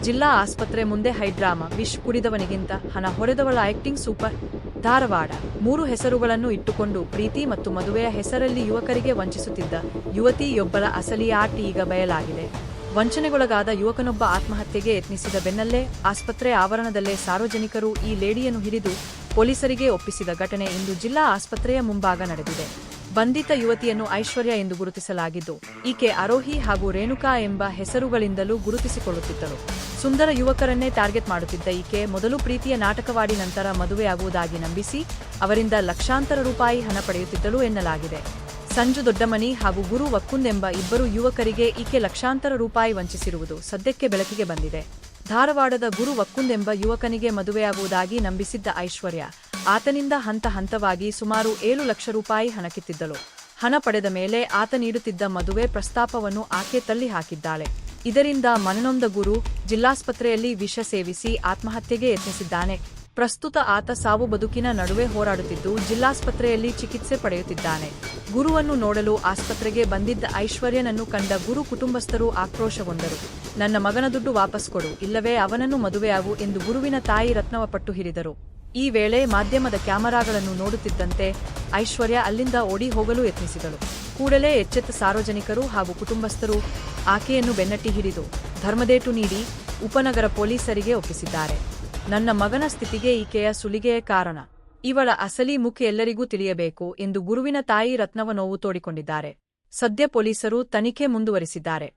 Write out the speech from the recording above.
ಜಿಲ್ಲಾ ಆಸ್ಪತ್ರೆ ಮುಂದೆ ಹೈಡ್ರಾಮಾ, ವಿಷ್ ಕುಡಿದವನಿಗಿಂತ ಹಣ ಹೊಡೆದವಳ ಆಕ್ಟಿಂಗ್ ಸೂಪರ್. ಧಾರವಾಡ 3 ಹೆಸರುಗಳನ್ನು ಇಟ್ಟುಕೊಂಡು ಪ್ರೀತಿ ಮತ್ತು ಮದುವೆಯ ಹೆಸರಲ್ಲಿ ಯುವಕರಿಗೆ ವಂಚಿಸುತ್ತಿದ್ದ ಯುವತಿಯೊಬ್ಬಳ ಅಸಲಿ ಆಟ ಈಗ ಬಯಲಾಗಿದೆ. ವಂಚನೆಗೊಳಗಾದ ಯುವಕನೊಬ್ಬ ಆತ್ಮಹತ್ಯೆಗೆ ಯತ್ನಿಸಿದ ಬೆನ್ನಲ್ಲೇ ಆಸ್ಪತ್ರೆ ಆವರಣದಲ್ಲೇ ಸಾರ್ವಜನಿಕರು ಈ ಲೇಡಿಯನ್ನು ಹಿಡಿದು ಪೊಲೀಸರಿಗೆ ಒಪ್ಪಿಸಿದ ಘಟನೆ ಇಂದು ಜಿಲ್ಲಾ ಆಸ್ಪತ್ರೆಯ ಮುಂಭಾಗ ನಡೆದಿದೆ. ಬಂಧಿತ ಯುವತಿಯನ್ನು ಐಶ್ವರ್ಯ ಎಂದು ಗುರುತಿಸಲಾಗಿದ್ದು, ಈಕೆ ಆರೋಹಿ ಹಾಗೂ ರೇಣುಕಾ ಎಂಬ ಹೆಸರುಗಳಿಂದಲೂ ಗುರುತಿಸಿಕೊಳ್ಳುತ್ತಿದ್ದಳು. ಸುಂದರ ಯುವಕರನ್ನೇ ಟಾರ್ಗೆಟ್ ಮಾಡುತ್ತಿದ್ದ ಈಕೆ ಮೊದಲು ಪ್ರೀತಿಯ ನಾಟಕವಾಡಿ ನಂತರ ಮದುವೆಯಾಗುವುದಾಗಿ ನಂಬಿಸಿ ಅವರಿಂದ ಲಕ್ಷಾಂತರ ರೂಪಾಯಿ ಹಣ ಪಡೆಯುತ್ತಿದ್ದಳು ಎನ್ನಲಾಗಿದೆ. ಸಂಜು ದೊಡ್ಡಮನಿ ಹಾಗೂ ಗುರು ವಕ್ಕುಂದ್ ಎಂಬ ಇಬ್ಬರು ಯುವಕರಿಗೆ ಈಕೆ ಲಕ್ಷಾಂತರ ರೂಪಾಯಿ ವಂಚಿಸಿರುವುದು ಸದ್ಯಕ್ಕೆ ಬೆಳಕಿಗೆ ಬಂದಿದೆ. ಧಾರವಾಡದ ಗುರು ವಕ್ಕುಂದ್ ಎಂಬ ಯುವಕನಿಗೆ ಮದುವೆಯಾಗುವುದಾಗಿ ನಂಬಿಸಿದ್ದ ಐಶ್ವರ್ಯ ಆತನಿಂದ ಹಂತ ಹಂತವಾಗಿ ಸುಮಾರು 7 ಲಕ್ಷ ರೂಪಾಯಿ ಹಣ ಕಿತ್ತಿದ್ದಳು. ಹಣ ಪಡೆದ ಮೇಲೆ ಆತ ನೀಡುತ್ತಿದ್ದ ಮದುವೆ ಪ್ರಸ್ತಾಪವನ್ನು ಆಕೆ ತಳ್ಳಿ ಹಾಕಿದ್ದಾಳೆ. ಇದರಿಂದ ಮನನೊಂದ ಗುರು ಜಿಲ್ಲಾಸ್ಪತ್ರೆಯಲ್ಲಿ ವಿಷ ಸೇವಿಸಿ ಆತ್ಮಹತ್ಯೆಗೆ ಯತ್ನಿಸಿದ್ದಾನೆ. ಪ್ರಸ್ತುತ ಆತ ಸಾವು ಬದುಕಿನ ನಡುವೆ ಹೋರಾಡುತ್ತಿದ್ದು ಜಿಲ್ಲಾಸ್ಪತ್ರೆಯಲ್ಲಿ ಚಿಕಿತ್ಸೆ ಪಡೆಯುತ್ತಿದ್ದಾನೆ. ಗುರುವನ್ನು ನೋಡಲು ಆಸ್ಪತ್ರೆಗೆ ಬಂದಿದ್ದ ಐಶ್ವರ್ಯನನ್ನು ಕಂಡ ಗುರು ಕುಟುಂಬಸ್ಥರು ಆಕ್ರೋಶಗೊಂಡರು. ನನ್ನ ಮಗನ ದುಡ್ಡು ವಾಪಸ್ ಕೊಡು, ಇಲ್ಲವೇ ಅವನನ್ನು ಮದುವೆಯಾಗು ಎಂದು ಗುರುವಿನ ತಾಯಿ ರತ್ನವ ಪಟ್ಟು ಹಿಡಿದರು. ಈ ವೇಳೆ ಮಾಧ್ಯಮದ ಕ್ಯಾಮೆರಾಗಳನ್ನು ನೋಡುತ್ತಿದ್ದಂತೆ ಐಶ್ವರ್ಯ ಅಲ್ಲಿಂದ ಓಡಿ ಹೋಗಲು ಯತ್ನಿಸಿದಳು. ಕೂಡಲೇ ಎಚ್ಚೆತ್ತ ಸಾರ್ವಜನಿಕರು ಹಾಗೂ ಕುಟುಂಬಸ್ಥರು ಆಕೆಯನ್ನು ಬೆನ್ನಟ್ಟಿ ಹಿಡಿದು ಧರ್ಮದೇಟು ನೀಡಿ ಉಪನಗರ ಪೊಲೀಸರಿಗೆ ಒಪ್ಪಿಸಿದ್ದಾರೆ. ನನ್ನ ಮಗನ ಸ್ಥಿತಿಗೆ ಈಕೆಯ ಸುಲಿಗೆಯೇ ಕಾರಣ. ಇವಳ ಅಸಲಿ ಮುಖ ಎಲ್ಲರಿಗೂ ತಿಳಿಯಬೇಕು ಎಂದು ಗುರುವಿನ ತಾಯಿ ರತ್ನವ ನೋವು ತೋಡಿಕೊಂಡಿದ್ದಾರೆ. ಸದ್ಯ ಪೊಲೀಸರು ತನಿಖೆ ಮುಂದುವರಿಸಿದ್ದಾರೆ.